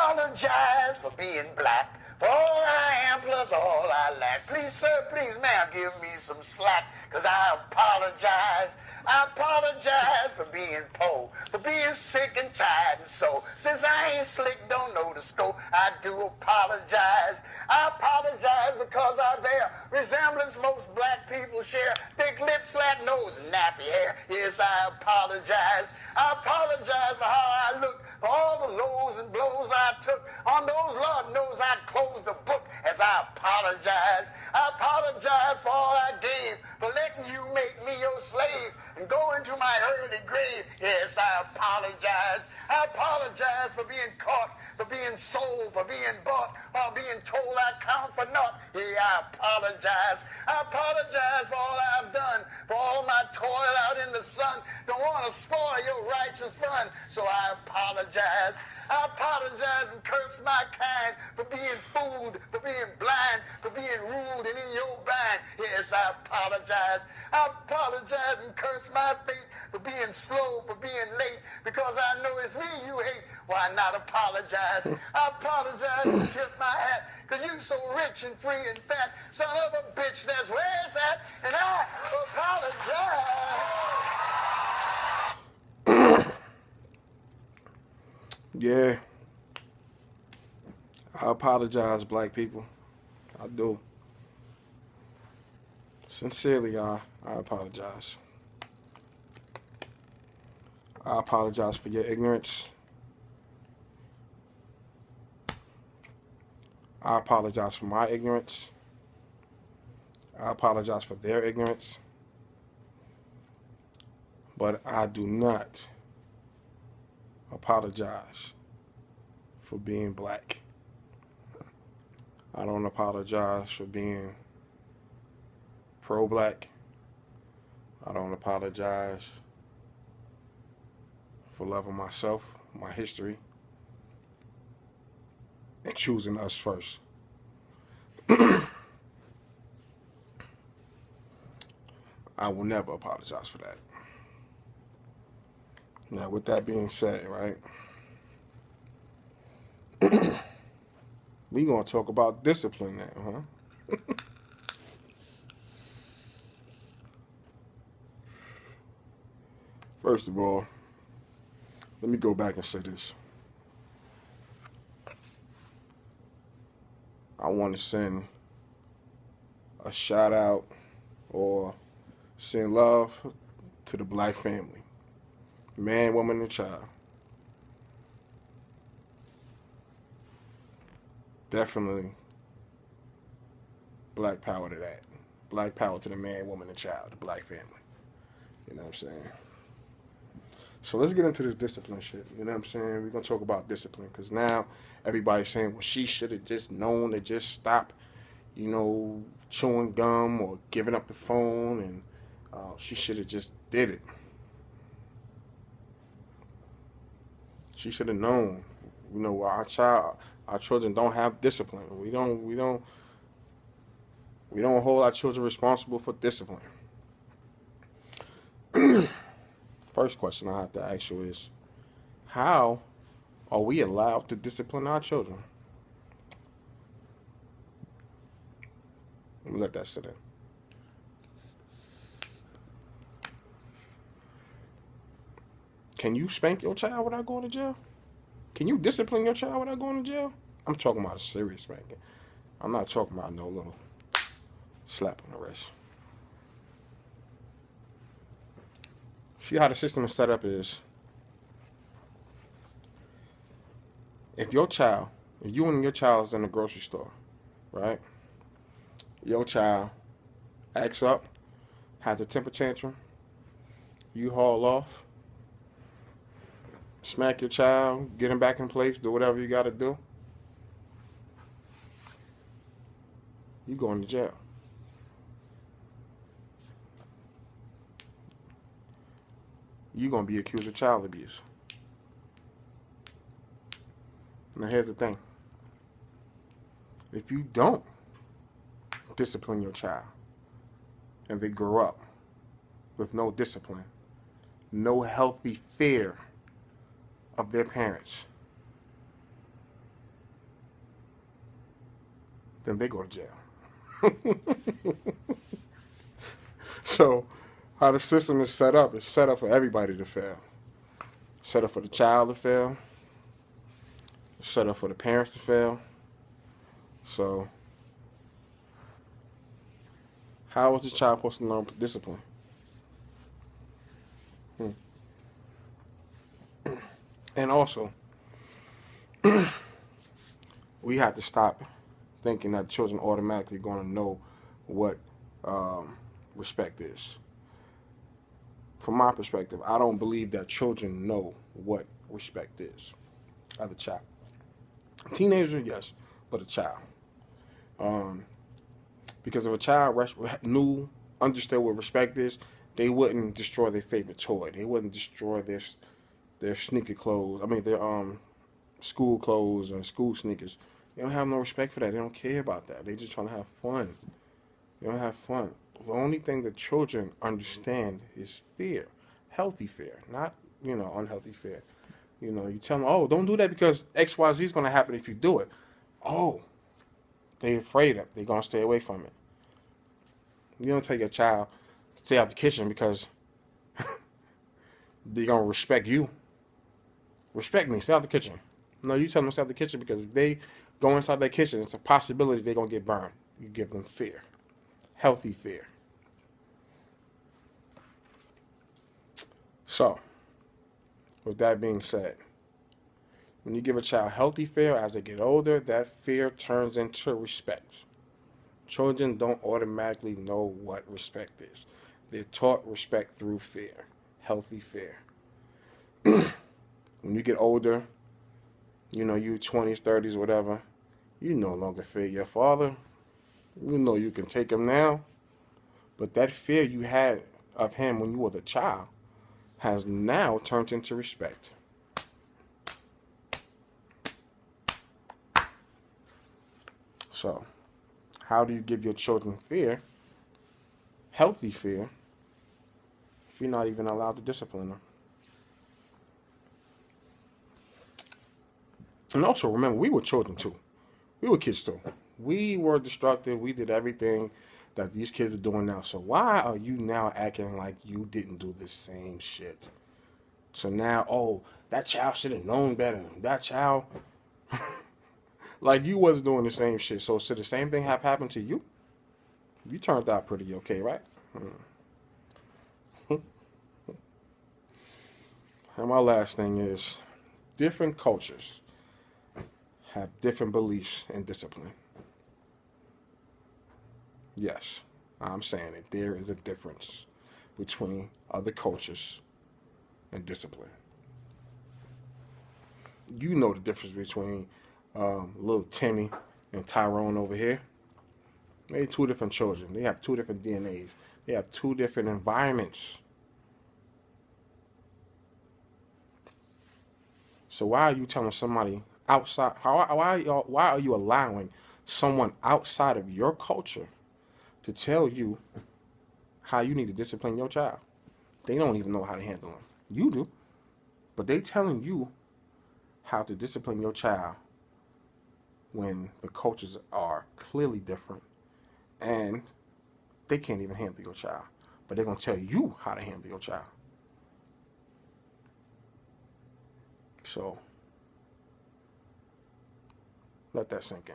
apologize for being black, for all I am plus all I lack. Please, sir, please, ma'am, give me some slack, cause I apologize. I apologize for being poor, for being sick and tired and so. Since I ain't slick, don't know the scope, I do apologize. I apologize because I bear resemblance most black people share. Thick lips, flat nose, and nappy hair. Yes, I apologize. I apologize for how I look, for all the lows and blows I took. On those, Lord knows I closed the book as I apologize. I apologize for all I gave, for letting you make me your slave and go into my early grave. Yes, I apologize. I apologize for being caught, for being sold, for being bought, or being told I count for naught. Yeah, I apologize. I apologize for all I've done, for all my toil out in the sun. Don't want to spoil your righteous fun, so I apologize. I apologize and curse my kind for being fooled, for being blind, for being ruled and in your bind. Yes, I apologize. I apologize and curse my fate for being slow, for being late, because I know it's me you hate. Why not apologize? I apologize and tip my hat, because you so rich and free and fat. Son of a bitch, that's where it's at, and I apologize. Yeah, I apologize, black people. I do. Sincerely, I apologize. I apologize for your ignorance. I apologize for my ignorance. I apologize for their ignorance. But I do not apologize for being black. I don't apologize for being pro-black. I don't apologize for loving myself, my history, and choosing us first. I will never apologize for that. Now, with that being said, right, we gonna talk about discipline now, huh? First of all, let me go back and say this. I want to send a shout out or send love to the black family. Man, woman, and child. Definitely black power to that. Black power to the man, woman, and child, the black family. You know what I'm saying? So let's get into this discipline shit. You know what I'm saying? We're going to talk about discipline because now everybody's saying, well, she should have just known to just stop, chewing gum or giving up the phone, and she should have just did it. She should have known. Our children don't have discipline. We don't hold our children responsible for discipline. First question I have to ask you is, how are we allowed to discipline our children? Let me let that sit in. Can you spank your child without going to jail? Can you discipline your child without going to jail? I'm talking about a serious spanking. I'm not talking about no little slap on the wrist. See how the system is set up is, if you and your child is in the grocery store, right? Your child acts up, has a temper tantrum, you haul off, smack your child, get him back in place, do whatever you got to do, you going to jail. You're going to be accused of child abuse. Now, here's the thing. If you don't discipline your child, and they grow up with no discipline, no healthy fear of their parents, then they go to jail. So, how the system is set up for everybody to fail. Set up for the child to fail. Set up for the parents to fail. So, how is the child supposed to learn discipline? And also, we have to stop thinking that children automatically going to know what respect is. From my perspective, I don't believe that children know what respect is as a child. A teenager, yes, but a child. Because if a child understood what respect is, they wouldn't destroy their favorite toy. They wouldn't destroy their sneaker clothes. I mean, their school clothes and school sneakers. They don't have no respect for that. They don't care about that. They just trying to have fun. They don't have fun. The only thing that children understand is fear. Healthy fear, not, unhealthy fear. You tell them, oh, don't do that because X, Y, Z is going to happen if you do it. Oh, they're afraid of it. They're going to stay away from it. You don't tell your child to stay out the kitchen because they're going to respect you. Respect me, stay out the kitchen. No, you tell them to stay out the kitchen because if they go inside that kitchen, it's a possibility they're going to get burned. You give them fear. Healthy fear. So, with that being said, when you give a child healthy fear as they get older, that fear turns into respect. Children don't automatically know what respect is. They're taught respect through fear. Healthy fear. When you get older, you 20s, 30s, whatever, you no longer fear your father. You can take him now. But that fear you had of him when you were a child has now turned into respect. So, how do you give your children fear, healthy fear, if you're not even allowed to discipline them? And also, remember, we were children too. We were kids too. We were destructive. We did everything that these kids are doing now. So why are you now acting like you didn't do the same shit? So now, oh, that child should have known better. That child, like you wasn't doing the same shit. So should the same thing have happened to you? You turned out pretty okay, right? And my last thing is, different cultures have different beliefs and discipline. Yes, I'm saying it. There is a difference between other cultures and discipline. You know the difference between little Timmy and Tyrone over here. They're two different children. They have two different DNAs. They have two different environments. So why are you telling somebody outside? Why are you allowing someone outside of your culture to tell you how you need to discipline your child? They don't even know how to handle them. You do, but they telling you how to discipline your child when the cultures are clearly different and they can't even handle your child. But they're going to tell you how to handle your child. So, let that sink in.